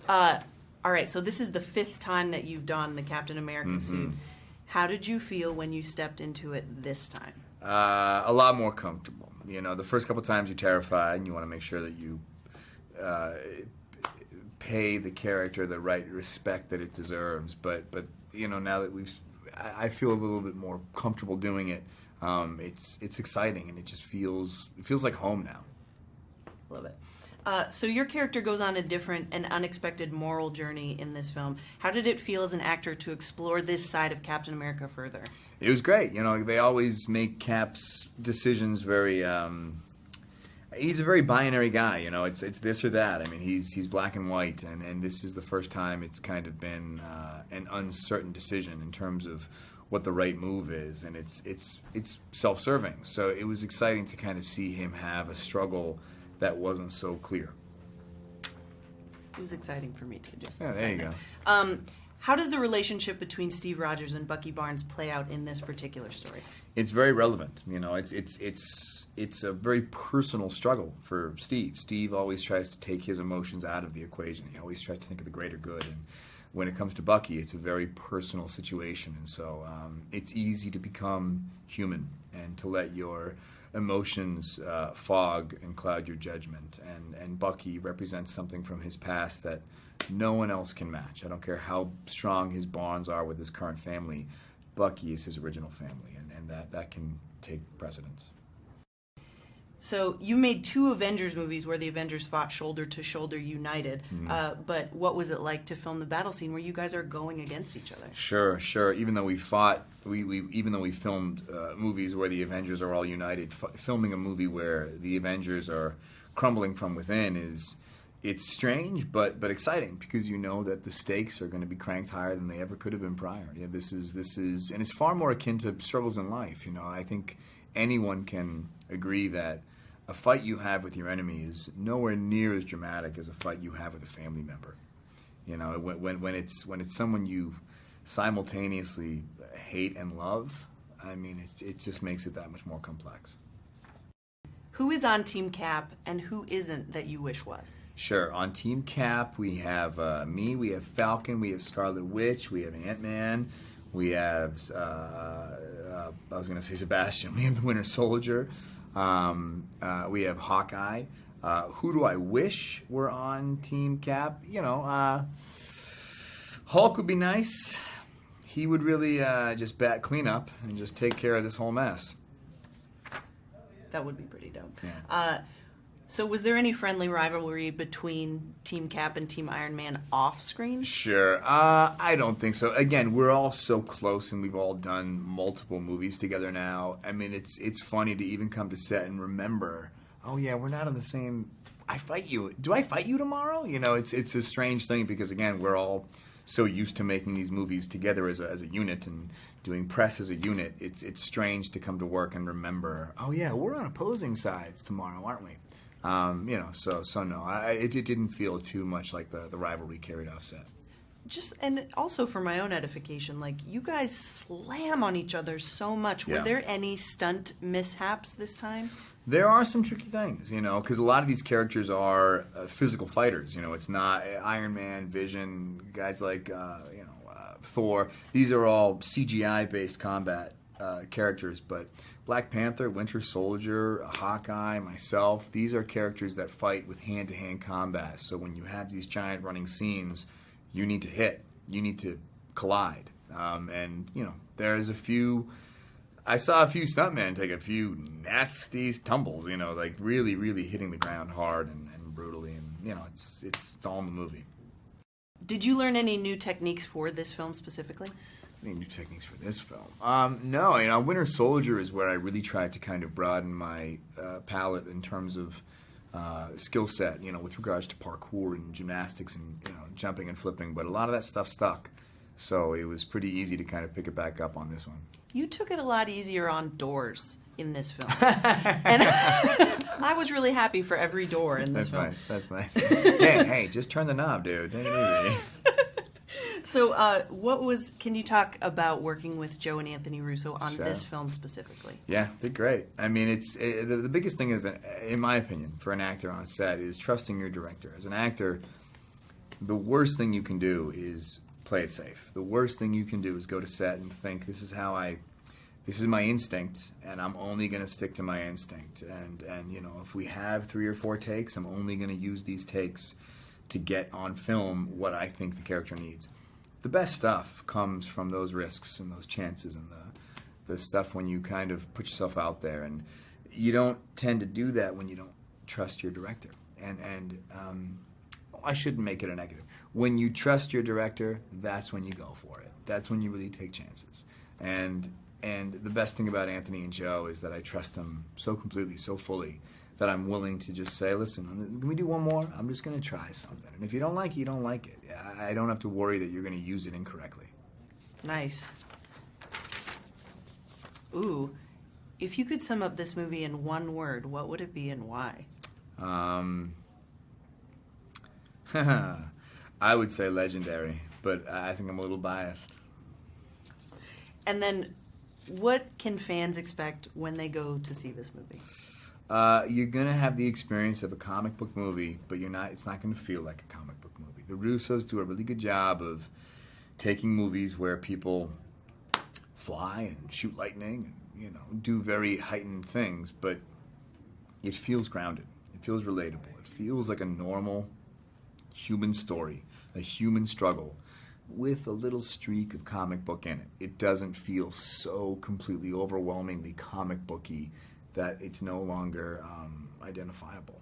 All right, so this is the 5th time that you've done the Captain America suit. How did you feel when you stepped into it this time? A lot more comfortable. You know, the first couple times you're terrified, and you want to make sure that you pay the character the right respect that it deserves. But you know, now that I feel a little bit more comfortable doing it. It's exciting, and it feels like home now. Love it. So your character goes on a different and unexpected moral journey in this film. How did it feel as an actor to explore this side of Captain America further? It was great. You know, they always make Cap's decisions very. He's a very binary guy. You know, it's this or that. I mean, he's black and white, and this is the first time it's kind of been an uncertain decision in terms of what the right move is, and it's self-serving. So it was exciting to kind of see him have a struggle that wasn't so clear. It was exciting for me too. Just there you go. How does the relationship between Steve Rogers and Bucky Barnes play out in this particular story? It's very relevant. You know, it's a very personal struggle for Steve. Steve always tries to take his emotions out of the equation. He always tries to think of the greater good. And when it comes to Bucky, it's a very personal situation. And so it's easy to become human and to let your emotions fog and cloud your judgment. And Bucky represents something from his past that no one else can match. I don't care how strong his bonds are with his current family. Bucky is his original family, and that can take precedence. So you made 2 Avengers movies where the Avengers fought shoulder to shoulder united. But what was it like to film the battle scene where you guys are going against each other? Sure. Even though we filmed movies where the Avengers are all united, filming a movie where the Avengers are crumbling from within it's strange but exciting, because you know that the stakes are going to be cranked higher than they ever could have been prior. Yeah, this is, and it's far more akin to struggles in life. You know, I think anyone can agree that a fight you have with your enemy is nowhere near as dramatic as a fight you have with a family member. You know, when it's someone you simultaneously hate and love, I mean, it just makes it that much more complex. Who is on Team Cap and who isn't that you wish was? Sure. On Team Cap, we have me, we have Falcon, we have Scarlet Witch, we have Ant-Man, we have, I was going to say Sebastian, we have the Winter Soldier, we have Hawkeye. Who do I wish were on Team Cap? You know, Hulk would be nice. He would really just clean up and just take care of this whole mess. That would be pretty dope. Yeah. So was there any friendly rivalry between Team Cap and Team Iron Man off screen? Sure. I don't think so. Again, we're all so close, and we've all done multiple movies together now. I mean, it's funny to even come to set and remember, oh yeah, we're not on the same. I fight you. Do I fight you tomorrow? You know, it's a strange thing, because again, we're all so used to making these movies together as a unit and doing press as a unit. It's strange to come to work and remember, oh yeah, we're on opposing sides tomorrow, aren't we? You know, so no, it didn't feel too much like the rivalry carried off set. And also for my own edification, like, you guys slam on each other so much. Yeah. Were there any stunt mishaps this time? There are some tricky things, you know, because a lot of these characters are physical fighters. You know, it's not Iron Man, Vision, guys like, Thor. These are all CGI-based combat characters, but Black Panther, Winter Soldier, Hawkeye, myself, these are characters that fight with hand-to-hand combat. So when you have these giant running scenes, you need to hit, you need to collide. And, you know, there's I saw a few stuntmen take a few nasty tumbles, you know, like really, really hitting the ground hard and brutally. And, you know, it's all in the movie. Did you learn any new techniques for this film specifically? Any new techniques for this film? No, you know, Winter Soldier is where I really tried to kind of broaden my palette in terms of skill set, you know, with regards to parkour and gymnastics and, you know, jumping and flipping. But a lot of that stuff stuck, so it was pretty easy to kind of pick it back up on this one. You took it a lot easier on doors in this film. And I was really happy for every door in this film. That's nice. Hey, just turn the knob, dude. Take it easy. So can you talk about working with Joe and Anthony Russo on this film specifically? Yeah, they're great. I mean, it's the biggest thing, in my opinion, for an actor on set is trusting your director. As an actor, the worst thing you can do is play it safe. The worst thing you can do is go to set and think, this is my instinct, and I'm only going to stick to my instinct. And you know, if we have 3 or 4 takes, I'm only going to use these takes to get on film what I think the character needs. The best stuff comes from those risks and those chances and the stuff when you kind of put yourself out there. And you don't tend to do that when you don't trust your director. And I shouldn't make it a negative. When you trust your director, that's when you go for it. That's when you really take chances. And the best thing about Anthony and Joe is that I trust them so completely, so fully, that I'm willing to just say, listen, can we do one more? I'm just going to try something. And if you don't like it, you don't like it. I don't have to worry that you're going to use it incorrectly. Nice. Ooh, if you could sum up this movie in one word, what would it be and why? I would say legendary, but I think I'm a little biased. And then, what can fans expect when they go to see this movie? You're going to have the experience of a comic book movie, but it's not going to feel like a comic book movie. The Russos do a really good job of taking movies where people fly and shoot lightning and, you know, do very heightened things, but it feels grounded. It feels relatable. It feels like a normal human story, a human struggle with a little streak of comic book in it. It doesn't feel so completely overwhelmingly comic booky that it's no longer identifiable.